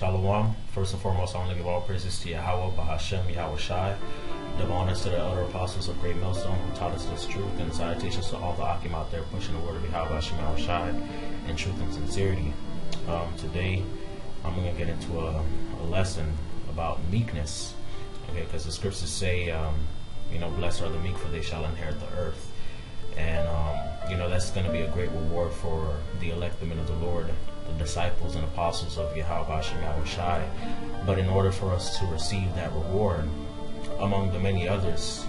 Shalom. First and foremost, I want to give all praises to Yahweh, Bahashem, Yahweh Shai. Double honors to the elder apostles of Great Millstone who taught us this truth, and salutations to all the Akim out there pushing the word of Yahweh, Bahashem, Yahweh Shai, in truth and sincerity. Today, I'm going to get into a lesson about meekness, okay? Because the scriptures say, blessed are the meek, for they shall inherit the earth. And, that's going to be a great reward for the elect, the men of the Lord, the disciples and apostles of Yahweh, Bahashem, Yahweh Shai. But in order for us to receive that reward, among the many others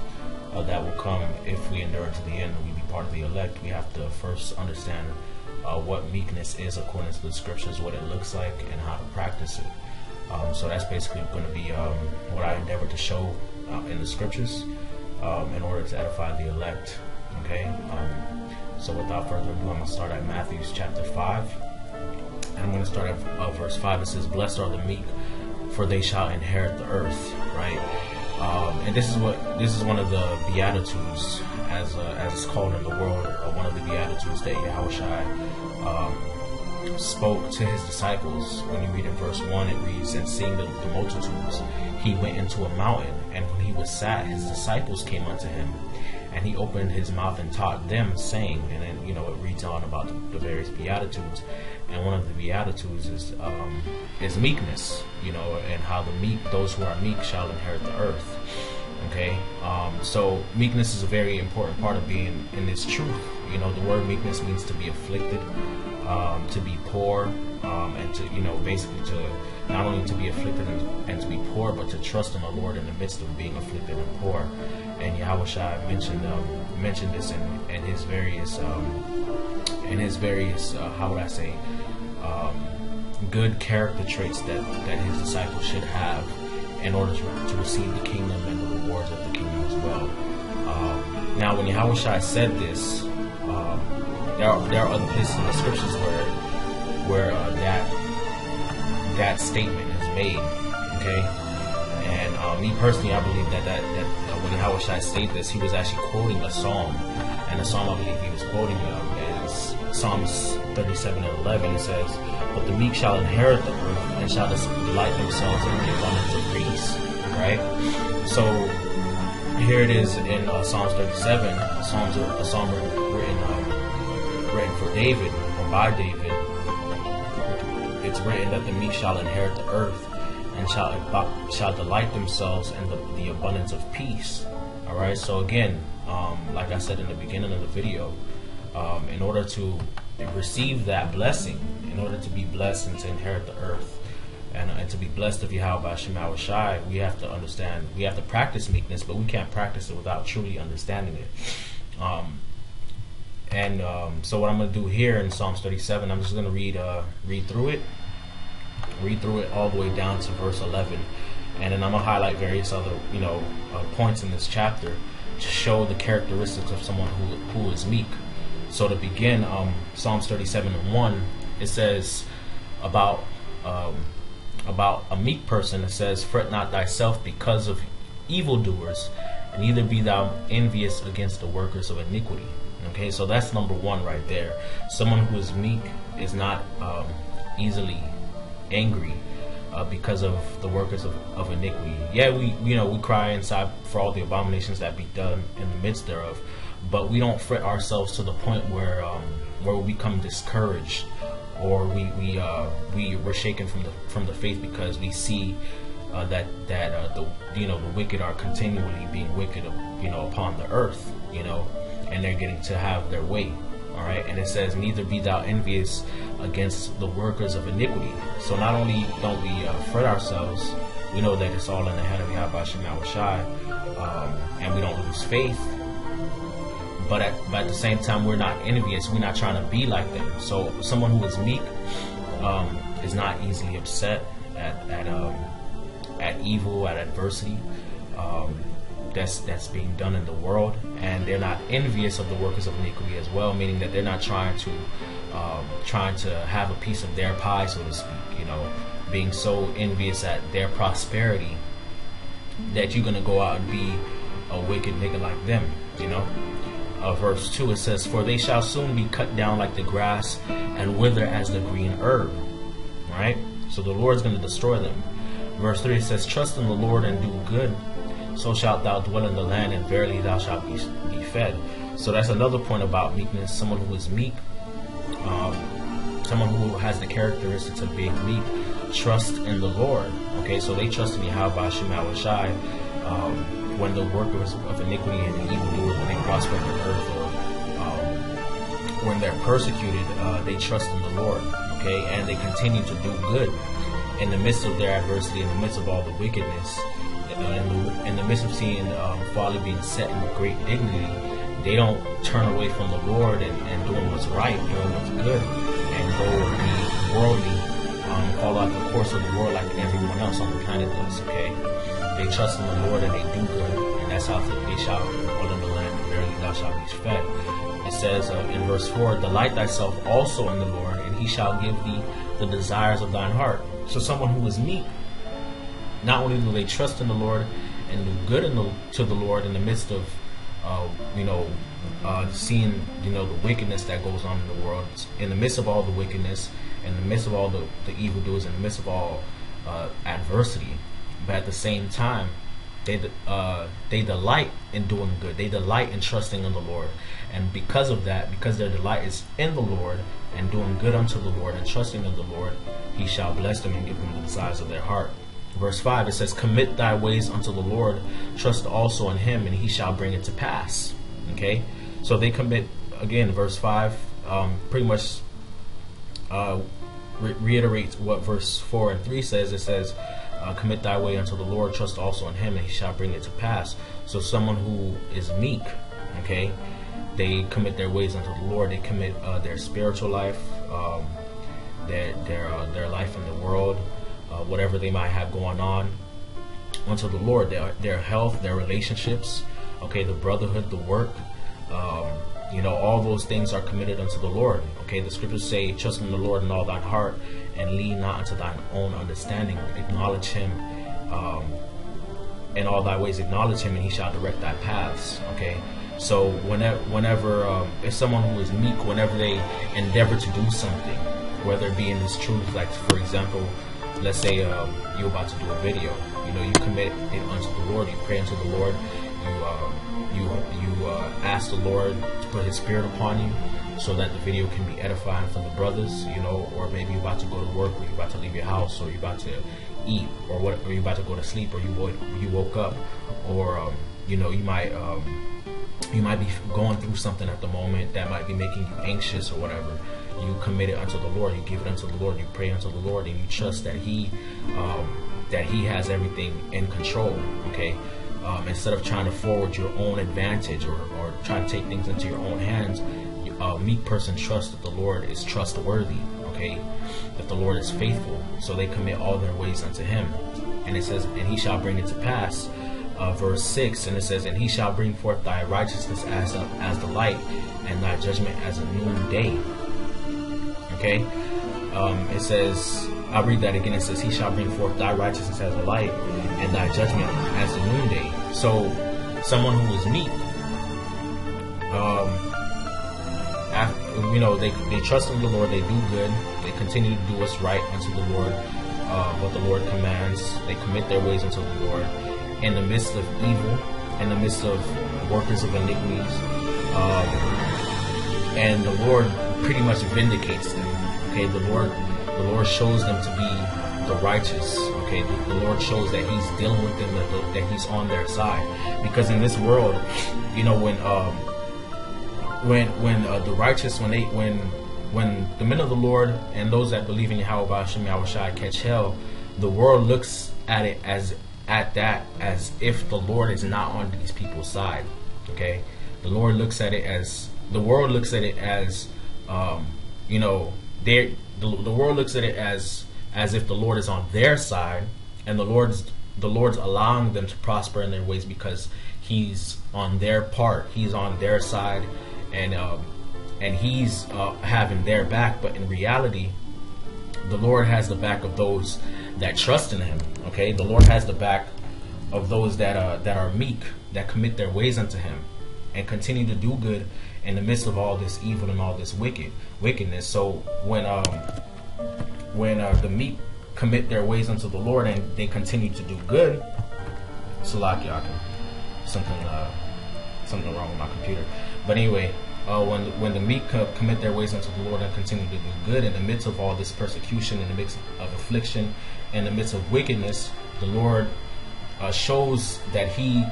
that will come if we endure to the end and we be part of the elect, we have to first understand what meekness is according to the scriptures, what it looks like, and how to practice it. So that's basically going to be what I endeavor to show in the scriptures in order to edify the elect. Okay, so without further ado, I'm going to start at Matthew chapter 5, and I'm going to start at verse 5. It says, "Blessed are the meek, for they shall inherit the earth." Right, and this is one of the beatitudes, as it's called in the world. One of the beatitudes that Yahweh Shai spoke to his disciples. When you read in verse 1, it reads, "And seeing the multitudes, he went into a mountain, and when he was sat, his disciples came unto him. And he opened his mouth and taught them, saying," and then it reads on about the various beatitudes. And one of the beatitudes is meekness, and how the meek, those who are meek, shall inherit the earth. Okay, so meekness is a very important part of being in this truth. The word meekness means to be afflicted, to be poor, and to basically to not only to be afflicted and to be poor, but to trust in the Lord in the midst of being afflicted and poor. And Yahweh Shai mentioned this in his various how would I say, good character traits that his disciples should have in order to receive the kingdom and the rewards of the kingdom as well. Now, when Yahweh Shai said this, there are other places in the scriptures where that statement is made. Okay, and me personally, I believe that when Yahweh Shai stated this, he was actually quoting a psalm, and the psalm I believe he was quoting is Psalms 37:11. It says, "But the meek shall inherit the earth and shall delight themselves in the abundance of peace." Right. So here it is in Psalms 37, a psalm written for David or by David. It's written that the meek shall inherit the earth and shall delight themselves in the abundance of peace. All right. So again, like I said in the beginning of the video, in order to receive that blessing, in order to be blessed and to inherit the earth, and to be blessed of Yahweh Bahashem Yahweh Shai, we have to understand, we have to practice meekness, but we can't practice it without truly understanding it. So what I'm going to do here in Psalms 37, I'm just going to read through it all the way down to verse 11, and then I'm going to highlight various other points in this chapter to show the characteristics of someone who is meek. So to begin, Psalms 37:1, it says about a meek person. It says, "Fret not thyself because of evildoers, and neither be thou envious against the workers of iniquity." Okay, so that's number one right there. Someone who is meek is not easily angry because of the workers of iniquity. Yeah, we cry inside for all the abominations that be done in the midst thereof, but we don't fret ourselves to the point where we become discouraged, or we're shaken from the faith because we see that the wicked are continually being wicked upon the earth, and they're getting to have their way. All right, and it says, "Neither be thou envious against the workers of iniquity." So not only don't we fret ourselves, we know that it's all in the hand of Yahweh Bahashem Yahweh Shai, and we don't lose faith. But at the same time, we're not envious. We're not trying to be like them. So someone who is meek is not easily upset at evil, at adversity that's being done in the world, and they're not envious of the workers of iniquity as well, meaning that they're not trying to have a piece of their pie, so to speak. Being so envious at their prosperity that you're gonna go out and be a wicked nigga like them. Verse 2, it says, "For they shall soon be cut down like the grass and wither as the green herb." Right? So the Lord's going to destroy them. Verse 3, it says, trust in the Lord and do good, so shalt thou dwell in the land, and verily thou shalt be fed. So that's another point about meekness. Someone who is meek, someone who has the characteristics of being meek, trust in the Lord. Okay, so they trust in Yahweh Shema Shai. When the workers of iniquity and the evildoers, when they prosper on the earth, or when they're persecuted, they trust in the Lord. Okay, and they continue to do good in the midst of their adversity, in the midst of all the wickedness, in the midst of seeing folly being set in great dignity. They don't turn away from the Lord and doing what's right, doing what's good, and go be worldly, follow out the course of the world like everyone else on the planet does. Okay, they trust in the Lord and they do good, and that's how they shall dwell in the land, and verily thou shalt be fed. It says in verse 4, delight thyself also in the Lord, and he shall give thee the desires of thine heart. So someone who is meek, not only do they trust in the Lord and do good to the Lord in the midst of seeing the wickedness that goes on in the world, in the midst of all the wickedness, in the midst of all the evildoers, in the midst of all adversity, but at the same time they delight in doing good. They delight in trusting in the Lord, and because of that, because their delight is in the Lord and doing good unto the Lord and trusting in the Lord, he shall bless them and give them the desires of their heart. Verse 5, it says, commit thy ways unto the Lord, trust also in him, and he shall bring it to pass. Okay, so they commit, again, verse 5 pretty much reiterates what verse 4 and 3 says. It says, commit thy way unto the Lord, trust also in him, and he shall bring it to pass. So someone who is meek, okay, they commit their ways unto the Lord. They commit their spiritual life, their life in the world, whatever they might have going on, unto the Lord. Their health, their relationships, okay, the brotherhood, the work, all those things are committed unto the Lord. Okay, the scriptures say, trust in the Lord in all thine heart, and lean not unto thine own understanding. Acknowledge him in all thy ways. Acknowledge him, and he shall direct thy paths. Okay, so whenever if someone who is meek, whenever they endeavor to do something, whether it be in this truth, like for example, let's say you're about to do a video, you commit it unto the Lord, you pray unto the Lord, you ask the Lord to put his spirit upon you so that the video can be edifying for the brothers, or maybe you're about to go to work, or you're about to leave your house, or you're about to eat, or you're about to go to sleep, or you woke up, or you might be going through something at the moment that might be making you anxious or whatever. You commit it unto the Lord, you give it unto the Lord, you pray unto the Lord, and you trust that he has everything in control. Okay, instead of trying to forward your own advantage or try to take things into your own hands, a meek person trusts that the Lord is trustworthy. Okay, that the Lord is faithful, so they commit all their ways unto him. And it says, and he shall bring it to pass. Verse 6, and it says, and he shall bring forth thy righteousness as the light, and thy judgment as a noonday. Okay, it says, I'll read that again. It says, he shall bring forth thy righteousness as a light, and thy judgment as the noonday. So someone who is meek, they trust in the Lord, they do good, they continue to do what's right unto the Lord, what the Lord commands. They commit their ways unto the Lord in the midst of evil, in the midst of workers of iniquities, and the Lord pretty much vindicates them. Okay, the Lord shows them to be the righteous. Okay, the Lord shows that he's dealing with them, that he's on their side. Because in this world, when the righteous, when the men of the Lord and those that believe in Yahweh Shai catch hell, the world looks at it as if the Lord is not on these people's side. Okay, the world looks at it as the world looks at it as if the Lord is on their side, and the Lord's allowing them to prosper in their ways because he's on their part, he's on their side, and he's having their back. But in reality, the Lord has the back of those that trust in him. Okay, the Lord has the back of those that are meek, that commit their ways unto him and continue to do good in the midst of all this evil and all this wickedness. So when the meek commit their ways unto the Lord and they continue to do good. Salakia, something wrong with my computer. But anyway, when the meek commit their ways unto the Lord and continue to do good in the midst of all this persecution, in the midst of affliction, in the midst of wickedness, the Lord shows that He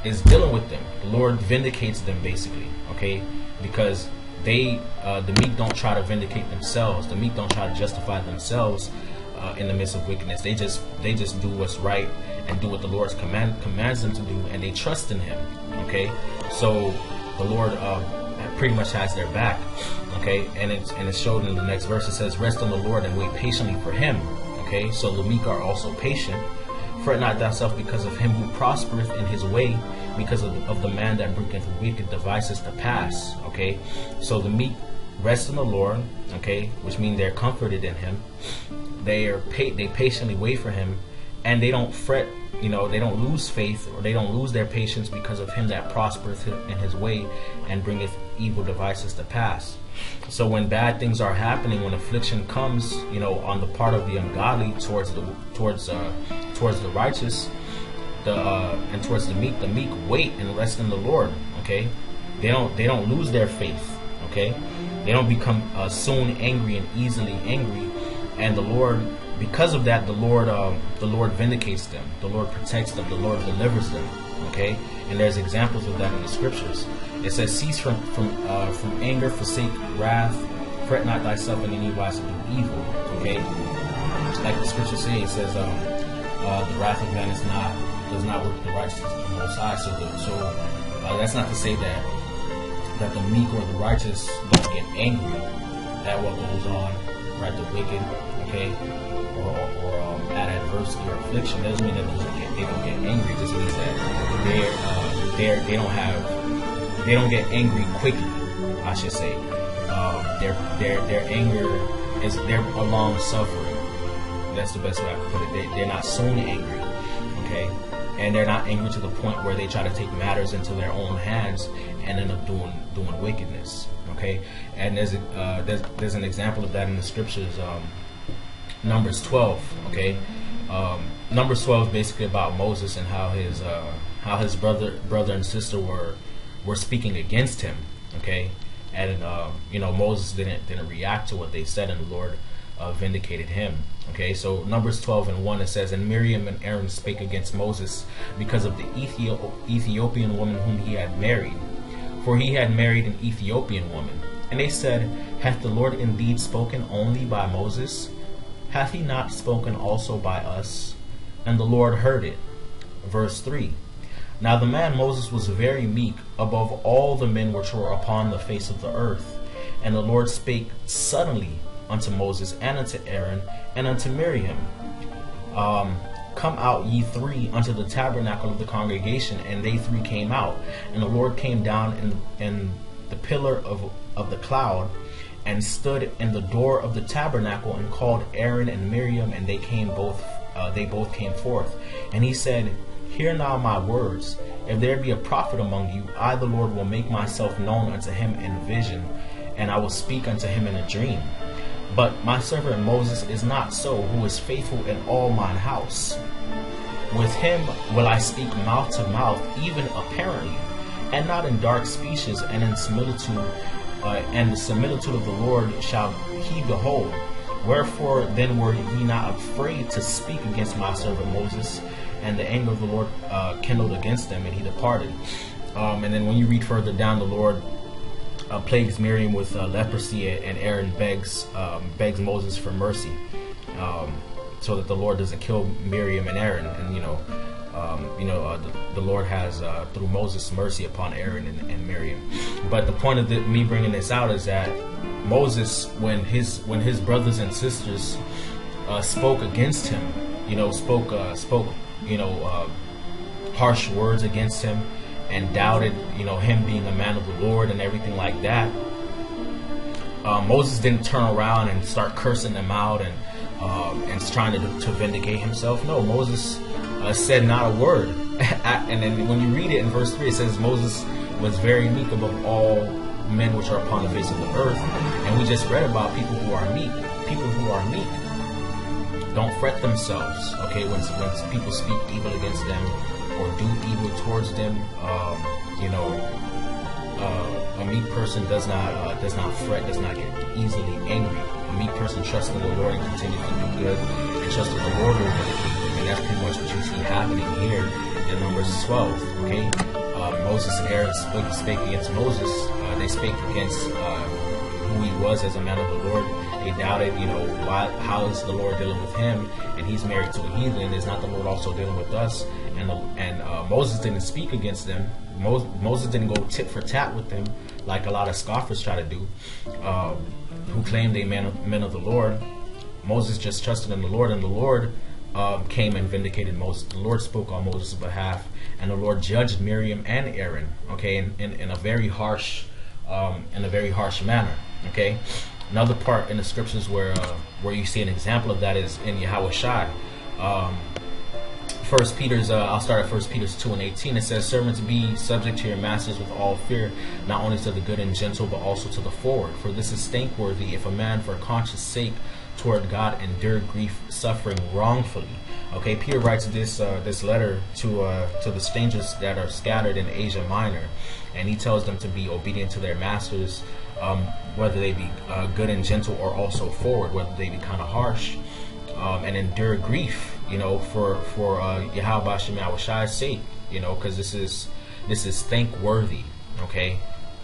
is dealing with them. The Lord vindicates them, basically, okay? Because the meek don't try to vindicate themselves. The meek don't try to justify themselves in the midst of wickedness. They just do what's right and do what the Lord commands them to do, and they trust in Him, okay? So the Lord pretty much has their back, okay? And it's showed in the next verse. It says, rest on the Lord and wait patiently for Him, okay? So the meek are also patient. Fret not thyself because of him who prospereth in his way, because of the man that bringeth wicked devices to pass, okay? So the meek rest in the Lord, okay, which means they're comforted in Him. They patiently wait for Him, and they don't fret, they don't lose faith, or they don't lose their patience because of him that prospereth in his way and bringeth evil devices to pass. So when bad things are happening, when affliction comes, on the part of the ungodly towards the righteous, and towards the meek wait and rest in the Lord, okay? They don't lose their faith, okay? They don't become soon angry and easily angry, and the Lord, because of that, the Lord vindicates them, the Lord protects them, the Lord delivers them, okay? And there's examples of that in the scriptures. It says, cease from anger, forsake wrath, fret not thyself in any wise to do evil, okay? Like the scriptures say, it says, the wrath of man does not work the righteousness of the Most High. So that's not to say that the meek or the righteous don't get angry at what goes on, right? The wicked, okay, or at adversity or affliction. Doesn't mean that they don't get angry. It just means that they don't get angry quickly, I should say. Their anger is they're long suffering. That's the best way I can put it. They're not soon angry, okay? And they're not angry to the point where they try to take matters into their own hands and end up doing wickedness, okay? And there's an example of that in the scriptures, Numbers 12, okay? Numbers 12 is basically about Moses and how his brother and sister were speaking against him, okay? And Moses didn't react to what they said, and the Lord vindicated him. Okay, so Numbers 12:1, it says, and Miriam and Aaron spake against Moses because of the Ethiopian woman whom he had married, for he had married an Ethiopian woman. And they said, hath the Lord indeed spoken only by Moses? Hath he not spoken also by us? And the Lord heard it. Verse 3, now the man Moses was very meek above all the men which were upon the face of the earth. And the Lord spake suddenly unto Moses and unto Aaron and unto Miriam, come out ye three unto the tabernacle of the congregation. And they three came out, and the Lord came down in the pillar of the cloud and stood in the door of the tabernacle and called Aaron and Miriam, and they both came forth. And he said, hear now my words. If there be a prophet among you, I the Lord will make myself known unto him in vision, and I will speak unto him in a dream. But my servant Moses is not so, who is faithful in all mine house. With him will I speak mouth to mouth, even apparently, and not in dark speeches, and in similitude, and the similitude of the Lord shall he behold. Wherefore then were ye not afraid to speak against my servant Moses? And the anger of the Lord kindled against them, and he departed. And then when you read further down, the Lord plagues Miriam with leprosy, and Aaron begs Moses for mercy, so that the Lord doesn't kill Miriam and Aaron. And the Lord has through Moses mercy upon Aaron and Miriam. But the point of me bringing this out is that Moses, when his brothers and sisters spoke against him, spoke harsh words against him, and doubted, him being a man of the Lord and everything like that, Moses didn't turn around and start cursing them out and trying to vindicate himself. No, Moses said not a word. And then when you read it in verse 3, it says Moses was very meek above all men which are upon the face of the earth. And we just read about people who are meek. People who are meek don't fret themselves. Okay, when people speak evil against them or do evil towards them, a meek person does not fret, does not get easily angry. A meek person trusts in the Lord and continues to do good, and trusts in the Lord will vindicate them. And that's pretty much what you see happening here in Numbers 12. Okay, Moses and Aaron spake against Moses. They spake against who he was as a man of the Lord. They doubted, how is the Lord dealing with him? And he's married to a heathen. Is not the Lord also dealing with us? And Moses didn't speak against them. Moses didn't go tit for tat with them like a lot of scoffers try to do, who claim they men of the Lord. Moses just trusted in the Lord, and the Lord came and vindicated Moses. The Lord spoke on Moses' behalf, and the Lord judged Miriam and Aaron, okay, in a very harsh manner. Okay, another part in the scriptures where you see an example of that is in Yahushua. I'll start at 1 Peter 2:18. It says, "Servants, be subject to your masters with all fear, not only to the good and gentle, but also to the forward. For this is thankworthy if a man for conscience sake toward God endure grief, suffering wrongfully." Okay, Peter writes this letter to the strangers that are scattered in Asia Minor, and he tells them to be obedient to their masters, whether they be good and gentle or also forward, whether they be kind of harsh, and endure grief, for Yahweh Shemawashai's sake, because this is thankworthy. Okay,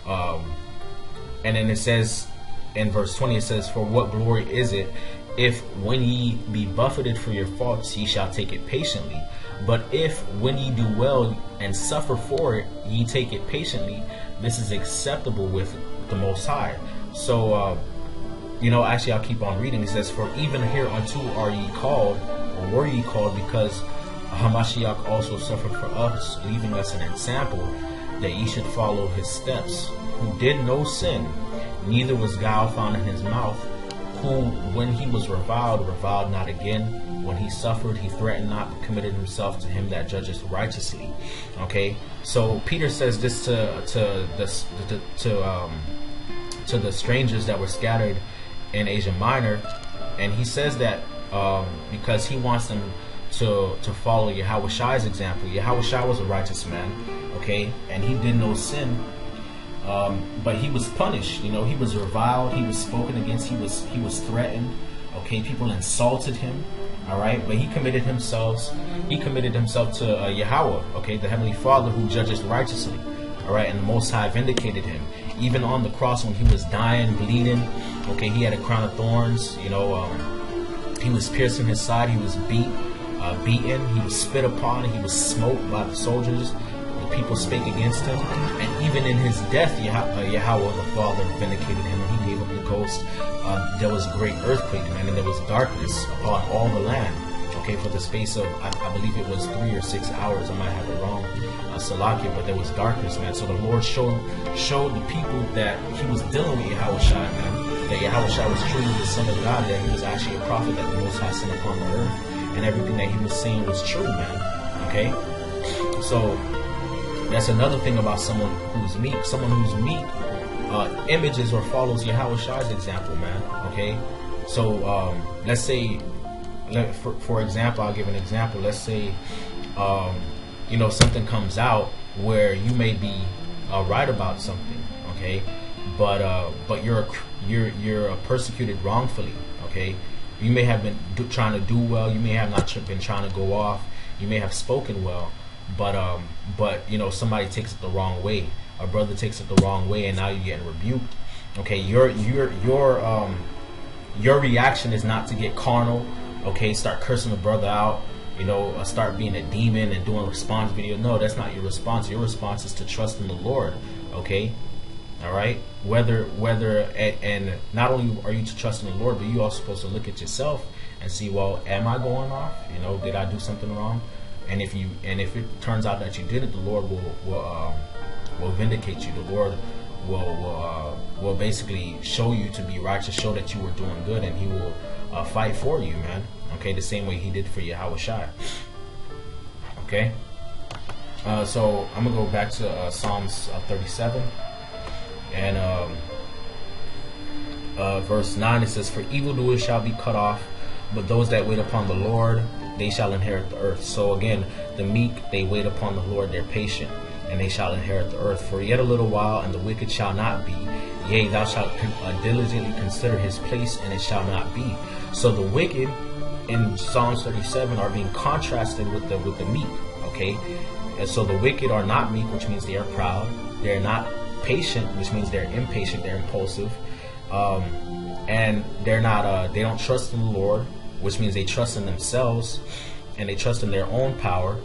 and then it says in verse 20, it says, "For what glory is it if when ye be buffeted for your faults ye shall take it patiently? But if when ye do well and suffer for it ye take it patiently, this is acceptable with the Most High." So actually I'll keep on reading. It says, "For even hereunto are ye called, or were ye called, because Hamashiach also suffered for us, leaving us an example, that ye should follow his steps, who did no sin, neither was guile found in his mouth, who, when he was reviled not again. When he suffered, he threatened not, but committed himself to him that judges righteously." Okay, so Peter says this to the strangers that were scattered in Asia Minor, and he says that because he wants them to follow Yahushai's example. Yahushai was a righteous man, okay, and he did no sin. But he was punished, he was reviled, he was spoken against, he was threatened, okay, people insulted him, all right, but he committed himself to Yahweh, okay, the Heavenly Father who judges righteously, all right, and the Most High vindicated him. Even on the cross when he was dying, bleeding, okay, he had a crown of thorns, he was pierced in his side, he was beaten, he was spit upon, he was smote by the soldiers. People spake against him, and even in his death, Yahweh the Father vindicated him, and he gave up the ghost. There was a great earthquake, man, and there was darkness upon all the land. Okay, for the space of I believe it was 3 or 6 hours. I might have it wrong, Salakia, but there was darkness, man. So the Lord showed the people that he was dealing with Yahushua, man. That Yahushua was truly the Son of God, that he was actually a prophet that the Most High sent upon the earth, and everything that he was saying was true, man. Okay, so that's another thing about someone who's meek. Someone who's meek images or follows Yahushai's example, man. Okay, so let's say, for example, I'll give an example. Let's say, something comes out where you may be right about something, okay, but you're persecuted wrongfully, okay. You may have been trying to do well. You may have not been trying to go off. You may have spoken well. But somebody takes it the wrong way. A brother takes it the wrong way, and now you're getting rebuked. Okay, your reaction is not to get carnal. Okay, start cursing the brother out. Start being a demon and doing a response video. No, that's not your response. Your response is to trust in the Lord. Okay, all right. And not only are you to trust in the Lord, but you also supposed to look at yourself and see, well, am I going off? Did I do something wrong? And if it turns out that you did it, the Lord will vindicate you. The Lord will basically show you to be righteous, show that you were doing good, and he will fight for you, man. Okay, the same way he did for Yahushua. Okay, so I'm gonna go back to Psalms 37 and verse 9. It says, "For evildoers shall be cut off But those that wait upon the Lord, they shall inherit the earth. So again, the meek, they wait upon the Lord, they're patient, and they shall inherit the earth. For yet a little while, and the wicked shall not be. Yea, thou shalt diligently consider his place, and it shall not be. So the wicked in Psalms 37 are being contrasted with the meek. Okay, and so the wicked are not meek, which means they are proud. They're not patient, which means they're impatient. They're impulsive, and they're not. They don't trust in the Lord, which means they trust in themselves, and they trust in their own power.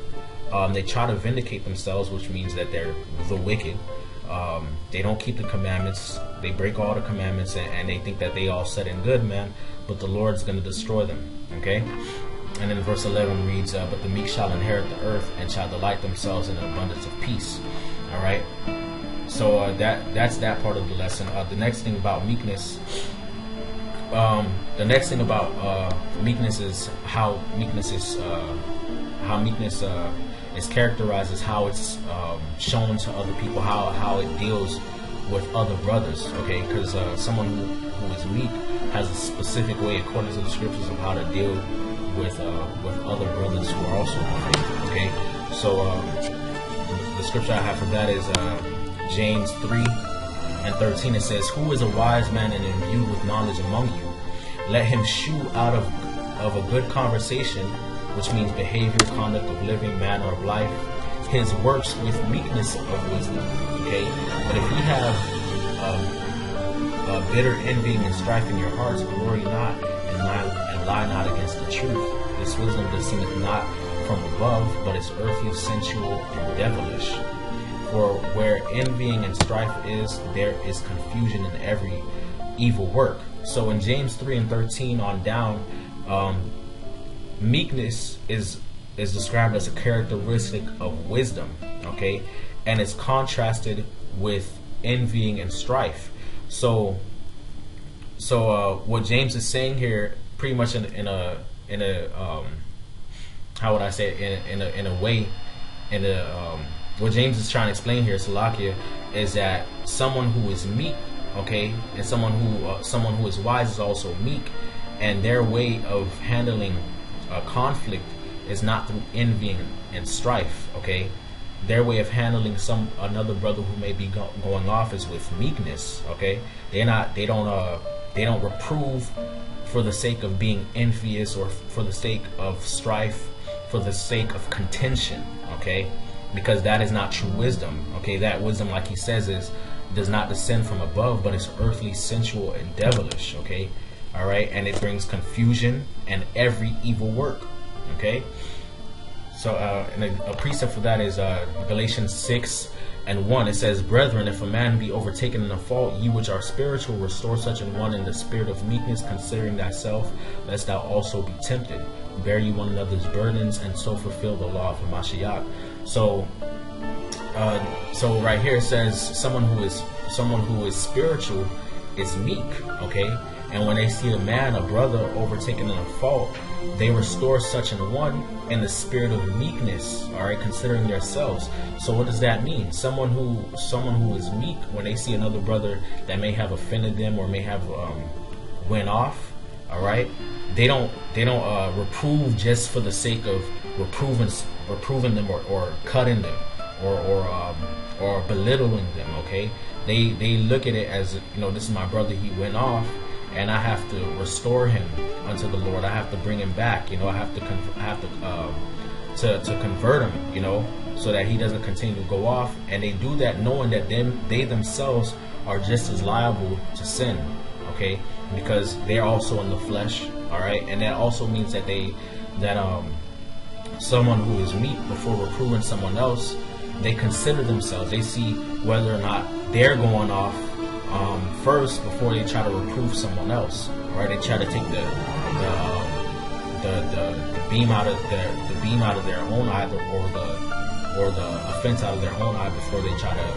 They try to vindicate themselves, which means that they're the wicked. They don't keep the commandments. They break all the commandments, and they think that they all said and good, man. But the Lord's going to destroy them. Okay. And then verse 11 reads, but the meek shall inherit the earth and shall delight themselves in an abundance of peace. All right. So that's that part of the lesson. The next thing about meekness, meekness is how meekness is characterized, as how it's shown to other people, how it deals with other brothers. Okay, because someone who is meek has a specific way, according to the scriptures, of how to deal with other brothers who are also in the faith. Okay, so the scripture I have for that is James 3:13. It says, "Who is a wise man and imbued with knowledge among you? Let him shew out of a good conversation," which means behavior, conduct of living, manner of life, his works with meekness of wisdom. Okay, but if ye have bitter envying and strife in your hearts, glory not and lie not against the truth. This wisdom descendeth not from above, but is earthly, sensual, and devilish. For where envying and strife is, there is confusion in every evil work. So in James 3:13 on down, meekness is described as a characteristic of wisdom. Okay, and it's contrasted with envying and strife. So what James is saying here, pretty much in a how would I say it? in a way, what James is trying to explain here, Salakia, is that someone who is meek, okay, and someone who is wise is also meek, and their way of handling conflict is not through envying and strife. Okay, their way of handling another brother who may be going off is with meekness. Okay, they don't reprove for the sake of being envious, or for the sake of strife, for the sake of contention. Okay, because that is not true wisdom. Okay, that wisdom, like he says, does not descend from above, but it's earthly, sensual, and devilish. Okay, all right, and it brings confusion and every evil work. Okay, so and a precept for that is Galatians 6:1. It says, "Brethren, if a man be overtaken in a fault, ye which are spiritual, restore such an one in the spirit of meekness, considering thyself, lest thou also be tempted. Bear ye one another's burdens, and so fulfill the law of Hamashiach." So right here it says someone who is spiritual is meek. Okay, and when they see a brother overtaken in a fault, they restore such an one in the spirit of meekness. All right, considering themselves. So what does that mean? Someone who is meek, when they see another brother that may have offended them or may have went off, all right, they don't reprove just for the sake of reproving them or cutting them or belittling them. Okay, they look at it as, this is my brother, he went off, and I have to restore him unto the Lord. I have to bring him back. I have to convert him. So that he doesn't continue to go off. And they do that knowing that they themselves are just as liable to sin. Okay, because they're also in the flesh. All right, and that also means that someone who is meek, before reproving someone else, they consider themselves. They see whether or not they're going off first before they try to reprove someone else. Right? They try to take the beam out of their own eye, or the offense out of their own eye, before they try to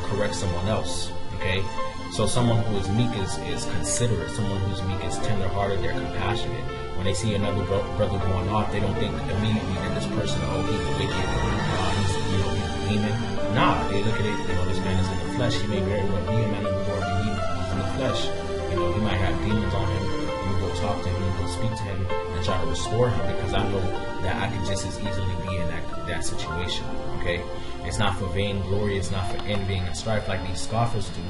correct someone else. Okay, so someone who is meek is considerate. Someone who's meek is tenderhearted. They're compassionate. When they see another brother going off, they don't think immediately that this person, he's wicked, he's a demon. Nah, they look at it, this man is in the flesh. He may very well be a man of the Lord, but he's in the flesh. He might have demons on him, you go talk to him, you go speak to him, and try to restore him, because I know that I could just as easily be in that situation. Okay, it's not for vainglory, it's not for envying and strife like these scoffers do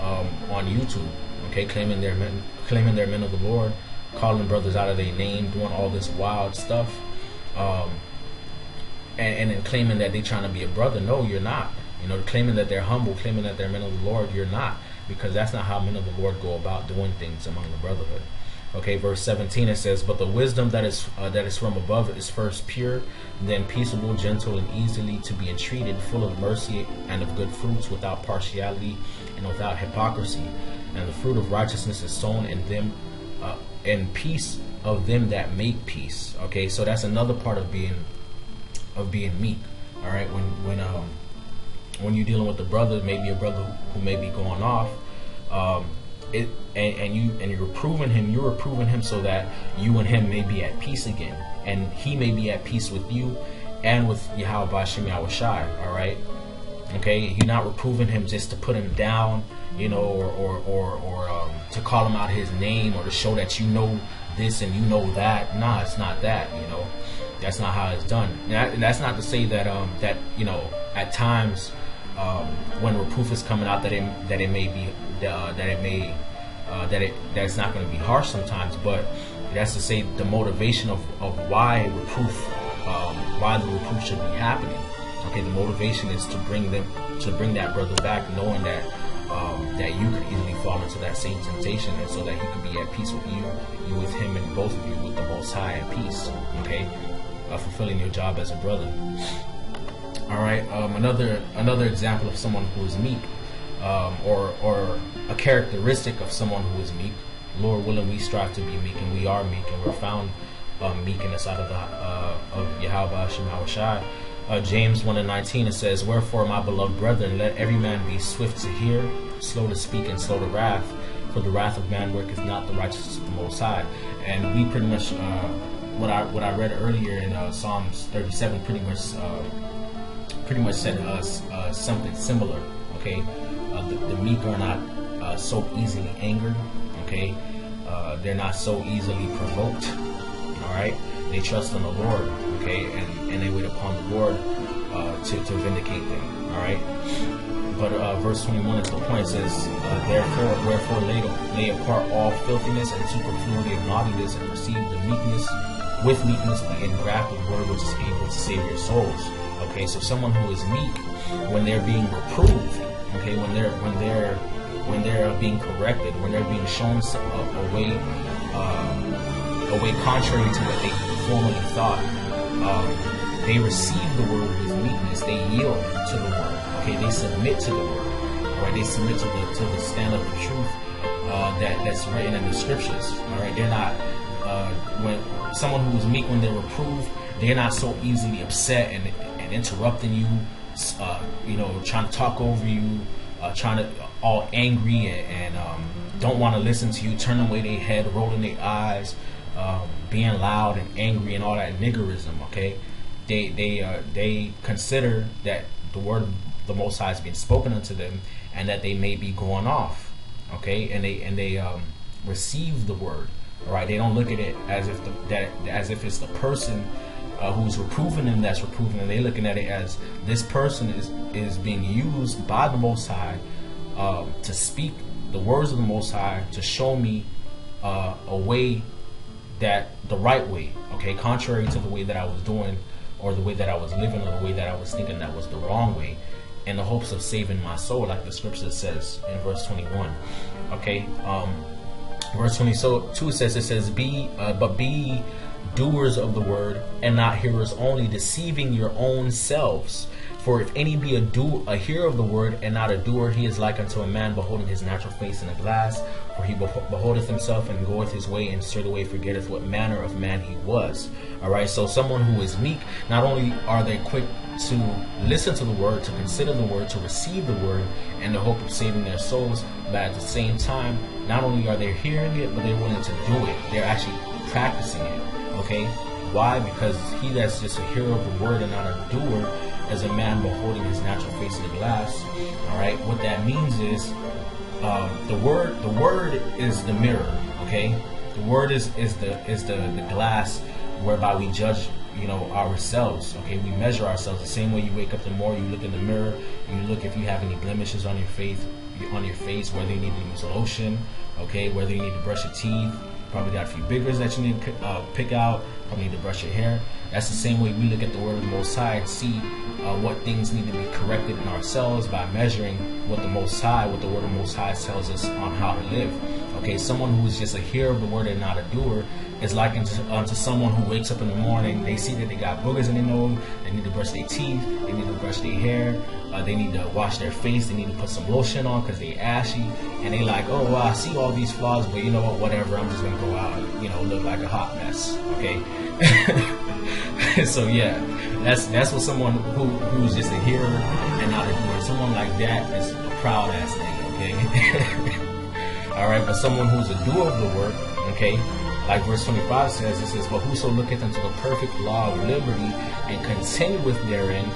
on YouTube. Okay, claiming they're men of the Lord, calling brothers out of their name, doing all this wild stuff, and then claiming that they're trying to be a brother. No, you're not. You know, claiming that they're humble, claiming that they're men of the Lord, you're not, because that's not how men of the Lord go about doing things among the brotherhood. Okay, verse 17, it says, "But the wisdom that is from above is first pure, then peaceable, gentle, and easily to be entreated, full of mercy and of good fruits, without partiality and without hypocrisy. And the fruit of righteousness is sown in them, in peace of them that make peace." Okay, so that's another part of being meek. All right, when you're dealing with a brother, maybe a brother who may be going off, you're reproving him so that you and him may be at peace again, and he may be at peace with you and with Yahweh Bashim Yahushai. All right, okay, you're not reproving him just to put him down, you know, or to call him out his name, or to show that you know this and you know that. Nah, it's not that. You know, that's not how it's done. And that's not to say that that, you know, at times when reproof is coming out, that it's not going to be harsh sometimes, but that's to say the motivation of why the reproof should be happening. Okay, the motivation is to bring that brother back, knowing that that you could easily fall into that same temptation, and so that he could be at peace with you with him, and both of you with the Most High at peace. Okay, fulfilling your job as a brother. All right, another example of someone who is meek, or a characteristic of someone who is meek. Lord willing, we strive to be meek, and we are meek, and we're found meek in the sight of Yahweh Hashem Yahushai. James 1:19, it says, "Wherefore, my beloved brethren, let every man be swift to hear, slow to speak, and slow to wrath. For the wrath of man worketh not the righteousness of the Most High." And we pretty much, what I read earlier in Psalms 37, pretty much said something similar. Okay, the meek are not so easily angered. Okay, they're not so easily provoked. All right, they trust in the Lord. Okay, and they wait upon the Lord to vindicate them. All right, but verse 21 is the point. It says, wherefore lay apart all filthiness and superfluity of naughtiness, and receive with meekness the engrafted word, which is able to save your souls. Okay, so someone who is meek, when they're being reproved, okay, when they're being corrected, when they're being shown a way contrary to what they formerly thought, they receive the word with meekness. They yield to the word. Okay, they submit to the word. All right, they submit to the stand of the truth that's written in the scriptures. All right, they're not when someone who is meek, when they're reproved, they're not so easily upset and interrupting you, trying to talk over you, trying to all angry and don't want to listen to you, turning away their head, rolling their eyes, being loud and angry and all that niggerism. Okay, they consider that the word of the Most High is being spoken unto them, and that they may be going off. Okay, and they receive the word. All right, they don't look at it as if it's the person who's reproving them that's reproving them. They're looking at it as this person is being used by the Most High to speak the words of the Most High, to show me a way, that the right way, okay, contrary to the way that I was doing, or the way that I was living, or the way that I was thinking that was the wrong way, in the hopes of saving my soul, like the scripture says in verse 21. Okay, verse 22 says, but be doers of the word, and not hearers only, deceiving your own selves. For if any be a hearer of the word, and not a doer, he is like unto a man beholding his natural face in a glass. For he beholdeth himself, and goeth his way, and straightway forgetteth what manner of man he was. Alright, so someone who is meek, not only are they quick to listen to the word, to consider the word, to receive the word, in the hope of saving their souls, but at the same time, not only are they hearing it, but they're willing to do it. They're actually practicing it. Okay? Why? Because he that's just a hearer of the word and not a doer, as a man beholding his natural face in the glass. All right, what that means is the word is the mirror. Okay, The word is the glass whereby we judge, you know, ourselves. Okay, we measure ourselves the same way you wake up in the morning, you look in the mirror, you look if you have any blemishes on your face, whether you need to use lotion, okay, whether you need to brush your teeth, probably got a few biggers that you need to pick out, probably need to brush your hair. That's the same way we look at the word of the Most High and see what things need to be corrected in ourselves by measuring what the Most High, what the word of the Most High tells us on how to live. Okay, someone who is just a hearer of the word and not a doer is likened to someone who wakes up in the morning, they see that they got boogers in their nose, they need to brush their teeth, they need to brush their hair, they need to wash their face, they need to put some lotion on because they ashy, and they like, oh, well, I see all these flaws, but you know what, whatever, I'm just going to go out and, you know, look like a hot mess, okay? So yeah, that's what someone who's just a hearer and not a doer, someone like that is a proud ass nigga, okay? Alright, but someone who's a doer of the work, okay, like verse 25 says, it says, but whoso looketh unto the perfect law of liberty and continueth therein,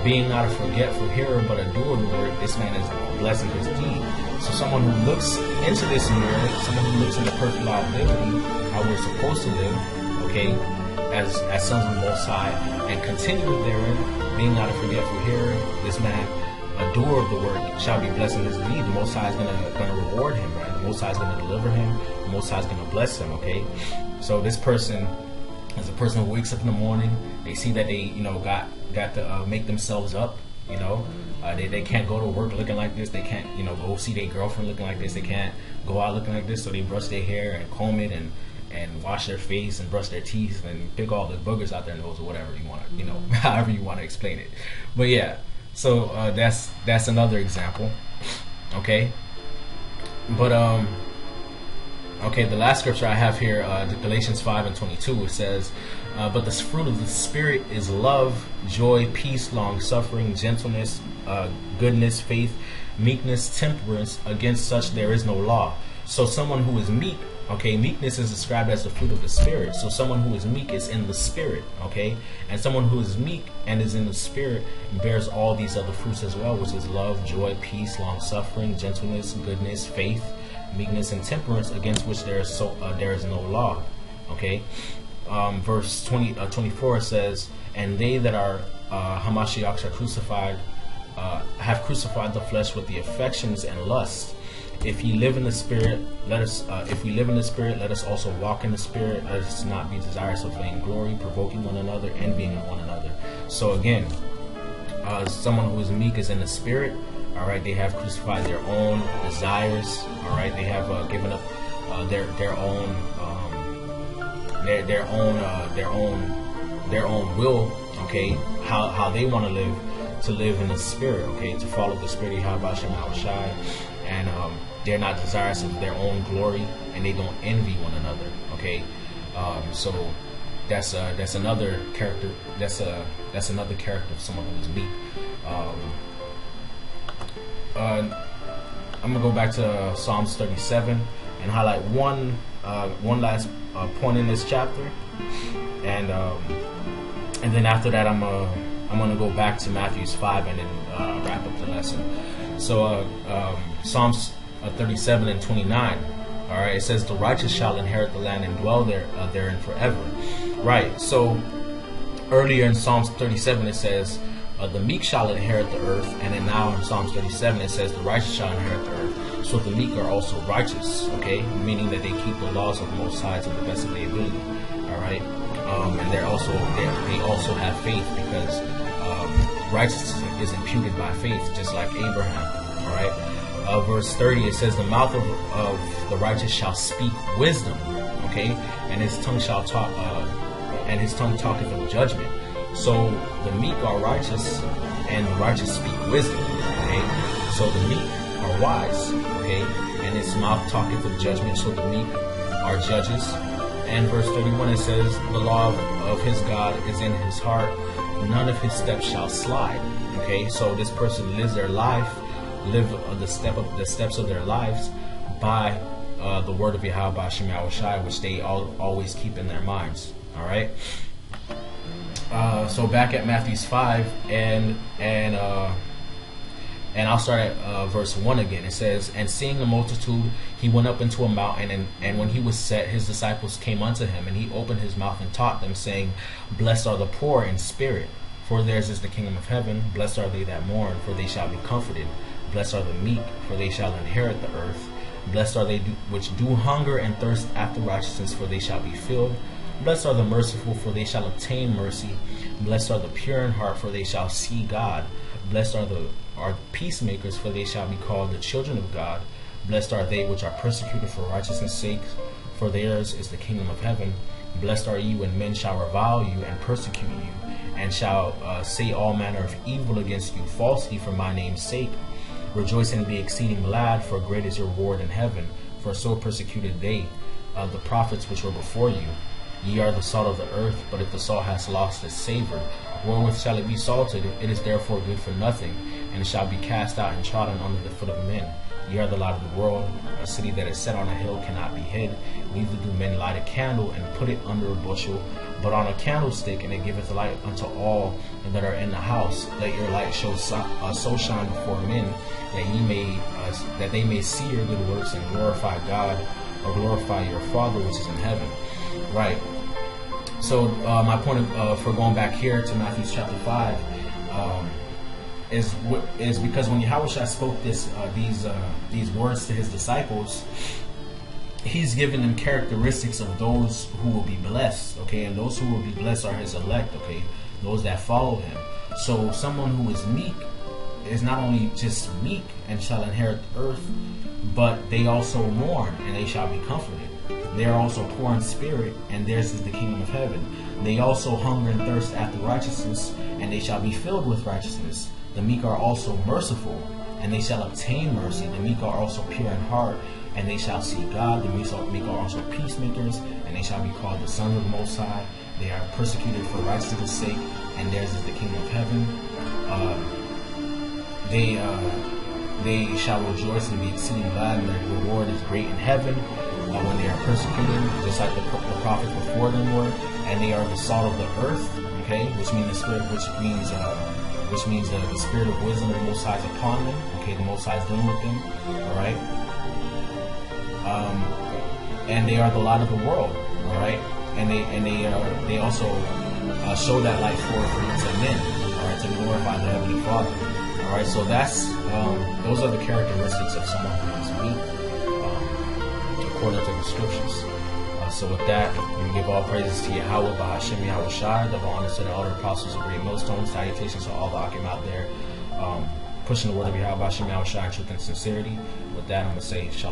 being not a forgetful hearer but a doer of the word, this man is blessed in his deed. So someone who looks into this mirror, someone who looks in the perfect law of liberty, how we're supposed to live, okay, as sons of the Most High, and continueth therein, being not a forgetful hearer, this man, a doer of the word, shall be blessed in his deed. The Most High is gonna reward him, right? The Most High is gonna deliver him. The Most High is gonna bless him. Okay, so this person is a person who wakes up in the morning. They see that they, you know, got to make themselves up. You know, they can't go to work looking like this. They can't, you know, go see their girlfriend looking like this. They can't go out looking like this. So they brush their hair and comb it and wash their face and brush their teeth and pick all the boogers out their nose or whatever you want to, you know, however you want to explain it. But yeah. So that's another example, okay. But okay, the last scripture I have here, Galatians 5:22, it says, but the fruit of the Spirit is love, joy, peace, long suffering, gentleness, goodness, faith, meekness, temperance. Against such there is no law. So someone who is meek, okay, meekness is described as the fruit of the Spirit. So someone who is meek is in the Spirit, okay? And someone who is meek and is in the Spirit bears all these other fruits as well, which is love, joy, peace, long-suffering, gentleness, goodness, faith, meekness, and temperance, against which there is no law, okay? Verse 24 says, and they that are Hamashiachs are crucified, have crucified the flesh with the affections and lusts. If ye live in the Spirit, let us. If we live in the Spirit, let us also walk in the Spirit. Let us not be desirous of vainglory, provoking one another, envying one another. So again, someone who is meek is in the Spirit. All right, they have crucified their own desires. All right, they have given up their own will. Okay, how they want to live in the Spirit. Okay, to follow the Spirit of Yahweh, and they're not desirous of their own glory, and they don't envy one another. Okay, so that's another character. That's another character of someone who is meek. I'm gonna go back to Psalms 37 and highlight one last point in this chapter, and then after that I'm gonna go back to Matthew 5 and then wrap up the lesson. So Psalms 37 and 29. All right, it says, "The righteous shall inherit the land and dwell therein forever." Right. So earlier in Psalms 37 it says, "The meek shall inherit the earth," and then now in Psalms 37 it says, "The righteous shall inherit the earth." So the meek are also righteous. Okay, meaning that they keep the laws of the Most High to the best of their ability. All right, and they also have faith, because righteousness is imputed by faith, just like Abraham. All right. Verse 30, it says, "The mouth of the righteous shall speak wisdom," okay, and his tongue shall talk, and his tongue talketh of judgment. So the meek are righteous, and the righteous speak wisdom. Okay, so the meek are wise. Okay, and his mouth talketh of judgment. So the meek are judges. And verse 31, it says, "The law of his God is in his heart; none of his steps shall slide." Okay, so this person lives their life. Live the steps of their lives by the word of Yahweh Shai, which they always keep in their minds. All right. So back at Matthew 5 and And I'll start at verse 1 again. It says, "And seeing the multitude, he went up into a mountain, and when he was set, his disciples came unto him, and he opened his mouth and taught them, saying, Blessed are the poor in spirit, for theirs is the kingdom of heaven. Blessed are they that mourn, for they shall be comforted. Blessed are the meek, for they shall inherit the earth. Blessed are they which do hunger and thirst after righteousness, for they shall be filled. Blessed are the merciful, for they shall obtain mercy. Blessed are the pure in heart, for they shall see God. Blessed are peacemakers, for they shall be called the children of God. Blessed are they which are persecuted for righteousness' sake, for theirs is the kingdom of heaven. Blessed are ye when men shall revile you and persecute you, and shall say all manner of evil against you falsely for my name's sake. Rejoice and be exceeding glad, for great is your reward in heaven. For so persecuted they the prophets which were before you. Ye are the salt of the earth, but if the salt has lost its savor, wherewith shall it be salted? It is therefore good for nothing, and shall be cast out and trodden under the foot of men. Ye are the light of the world. A city that is set on a hill cannot be hid. Neither do men light a candle and put it under a bushel, but on a candlestick, and it giveth light unto all that are in the house. Let your light so shine before men, that they may see your good works and glorify God, or glorify your Father which is in heaven." Right. So my point for going back here to Matthew chapter 5 is because when Yahushua spoke these words to his disciples, he's given them characteristics of those who will be blessed. Okay, and those who will be blessed are his elect. Okay, those that follow him. So someone who is meek is not only just meek and shall inherit the earth, but they also mourn and they shall be comforted. They are also poor in spirit, and theirs is the kingdom of heaven. They also hunger and thirst after righteousness, and they shall be filled with righteousness. The meek are also merciful, and they shall obtain mercy. The meek are also pure in heart, and they shall see God. The meek are also peacemakers, and they shall be called the sons of the Most High. They are persecuted for righteousness' sake, and theirs is the kingdom of heaven. They shall rejoice and be exceeding glad, and their reward is great in heaven. When they are persecuted, just like the prophets before them were, and they are the salt of the earth. Okay, which means the spirit of wisdom of the Most High is upon them. Okay, the Most High is dealing with them. All right, and they are the light of the world. All right, and they also show that light forth to men. All right, to glorify the Heavenly Father. All right, so those are the characteristics of someone who is meek, according to the scriptures. So with that, we give all praises to Yahweh, Bahashem Yahweh Shai, double honors to the elder apostles of Great Millstone, salutations to all the Akim out there, pushing the word of Yahweh, Bahashem Yahweh Shai in truth and sincerity. With that, I'm going to say shalom.